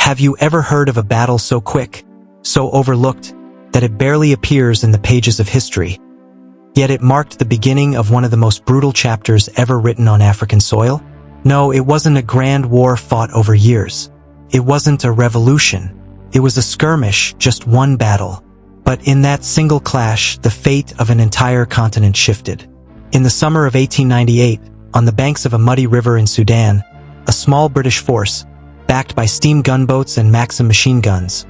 Have you ever heard of a battle so quick, so overlooked, that it barely appears in the pages of history? Yet it marked the beginning of one of the most brutal chapters ever written on African soil? No, it wasn't a grand war fought over years. It wasn't a revolution. It was a skirmish, just one battle. But in that single clash, the fate of an entire continent shifted. In the summer of 1898, on the banks of a muddy river in Sudan, a small British force, backed by steam gunboats and Maxim machine guns,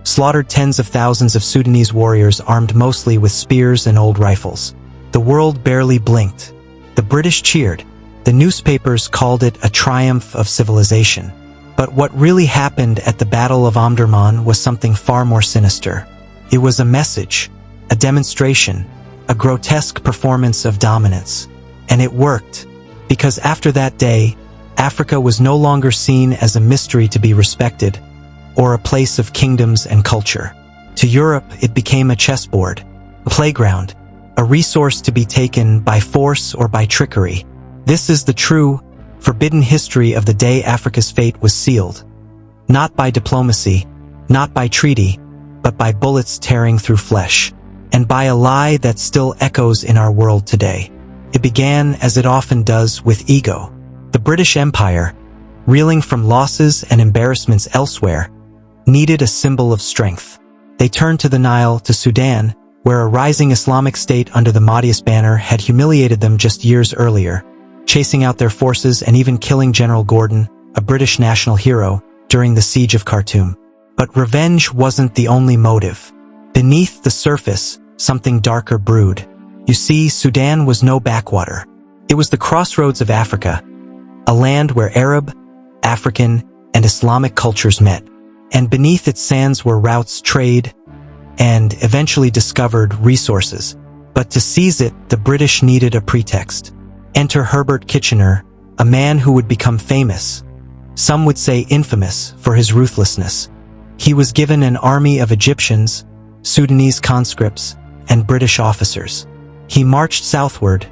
slaughtered tens of thousands of Sudanese warriors armed mostly with spears and old rifles. The world barely blinked. The British cheered. The newspapers called it a triumph of civilization. But what really happened at the Battle of Omdurman was something far more sinister. It was a message, a demonstration, a grotesque performance of dominance. And it worked, because after that day, Africa was no longer seen as a mystery to be respected, or a place of kingdoms and culture. To Europe, it became a chessboard, a playground, a resource to be taken by force or by trickery. This is the true, forbidden history of the day Africa's fate was sealed. Not by diplomacy, not by treaty, but by bullets tearing through flesh, and by a lie that still echoes in our world today. It began, as it often does, with ego. The British Empire, reeling from losses and embarrassments elsewhere, needed a symbol of strength. They turned to the Nile, to Sudan, where a rising Islamic state under the Mahdiist banner had humiliated them just years earlier, chasing out their forces and even killing General Gordon, a British national hero, during the siege of Khartoum. But revenge wasn't the only motive. Beneath the surface, something darker brewed. You see, Sudan was no backwater. It was the crossroads of Africa, a land where Arab, African, and Islamic cultures met. And beneath its sands were routes, trade, and, eventually discovered, resources. But to seize it, the British needed a pretext. Enter Herbert Kitchener, a man who would become famous, some would say infamous, for his ruthlessness. He was given an army of Egyptians, Sudanese conscripts, and British officers. He marched southward,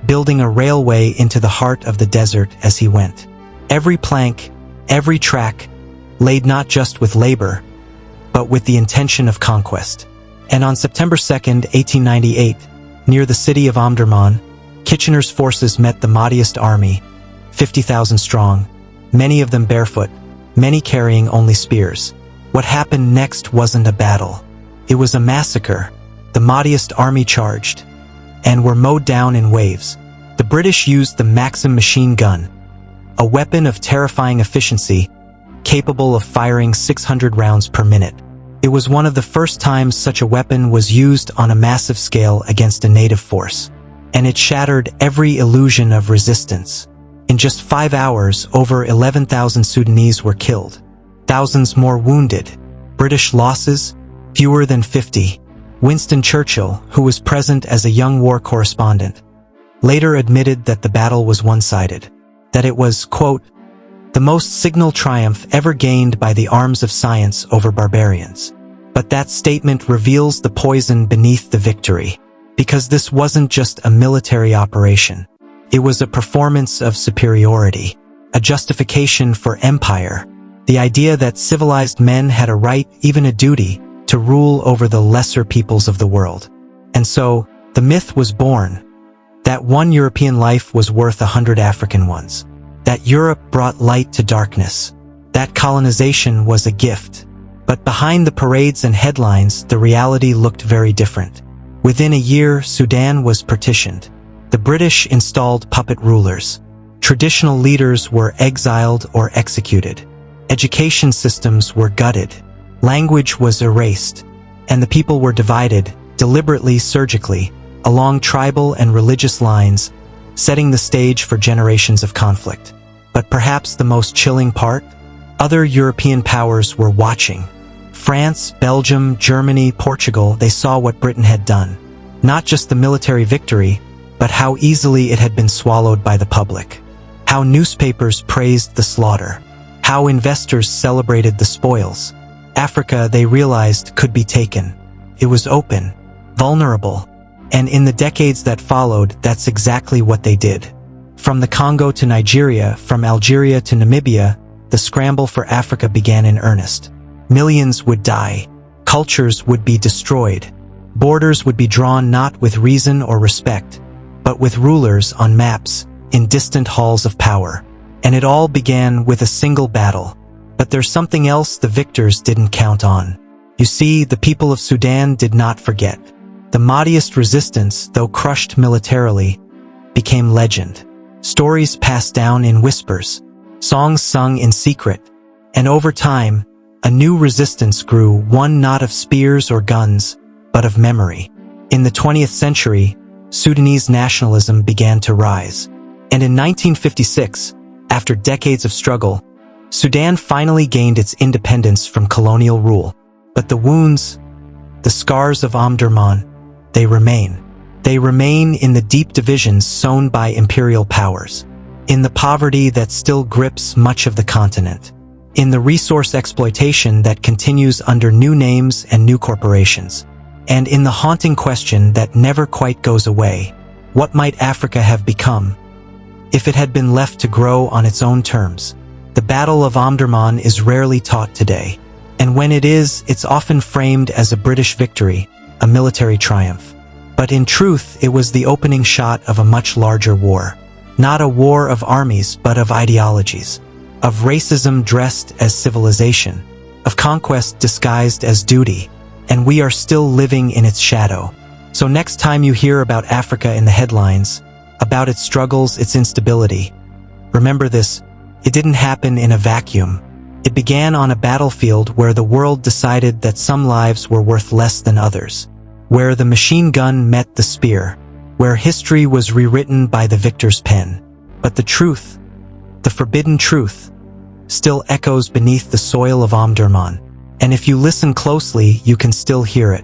building a railway into the heart of the desert as he went. Every plank, every track, laid not just with labor, but with the intention of conquest. And on September 2nd, 1898, near the city of Omdurman, Kitchener's forces met the Mahdiist army, 50,000 strong, many of them barefoot, many carrying only spears. What happened next wasn't a battle. It was a massacre. The Mahdiist army charged, and were mowed down in waves. The British used the Maxim machine gun, a weapon of terrifying efficiency, capable of firing 600 rounds per minute. It was one of the first times such a weapon was used on a massive scale against a native force. And it shattered every illusion of resistance. In just 5 hours, over 11,000 Sudanese were killed. Thousands more wounded. British losses? Fewer than 50. Winston Churchill, who was present as a young war correspondent, later admitted that the battle was one-sided. That it was, quote, the most signal triumph ever gained by the arms of science over barbarians. But that statement reveals the poison beneath the victory. Because this wasn't just a military operation. It was a performance of superiority, a justification for empire, the idea that civilized men had a right, even a duty, to rule over the lesser peoples of the world. And so, the myth was born, that one European life was worth 100 African ones, that Europe brought light to darkness, that colonization was a gift. But behind the parades and headlines, the reality looked very different. Within a year, Sudan was partitioned. The British installed puppet rulers. Traditional leaders were exiled or executed. Education systems were gutted. Language was erased. And the people were divided, deliberately, surgically, along tribal and religious lines, setting the stage for generations of conflict. But perhaps the most chilling part? Other European powers were watching. France, Belgium, Germany, Portugal, they saw what Britain had done. Not just the military victory, but how easily it had been swallowed by the public. How newspapers praised the slaughter. How investors celebrated the spoils. Africa, they realized, could be taken. It was open, vulnerable. And in the decades that followed, that's exactly what they did. From the Congo to Nigeria, from Algeria to Namibia, the scramble for Africa began in earnest. Millions would die. Cultures would be destroyed. Borders would be drawn not with reason or respect, but with rulers on maps in distant halls of power. And it all began with a single battle. But there's something else the victors didn't count on. You see, the people of Sudan did not forget. The mightiest resistance, though crushed militarily, became legend. Stories passed down in whispers, songs sung in secret, and over time, a new resistance grew, one not of spears or guns, but of memory. In the 20th century, Sudanese nationalism began to rise. And in 1956, after decades of struggle, Sudan finally gained its independence from colonial rule. But the wounds, the scars of Omdurman, they remain. They remain in the deep divisions sown by imperial powers, in the poverty that still grips much of the continent, in the resource exploitation that continues under new names and new corporations, and in the haunting question that never quite goes away: what might Africa have become if it had been left to grow on its own terms? The Battle of Omdurman is rarely taught today, and when it is, it's often framed as a British victory, a military triumph. But in truth, it was the opening shot of a much larger war. Not a war of armies, but of ideologies. Of racism dressed as civilization. Of conquest disguised as duty. And we are still living in its shadow. So next time you hear about Africa in the headlines, about its struggles, its instability, remember this: it didn't happen in a vacuum. It began on a battlefield where the world decided that some lives were worth less than others. Where the machine gun met the spear, where history was rewritten by the victor's pen. But the truth, the forbidden truth, still echoes beneath the soil of Omdurman. And if you listen closely, you can still hear it.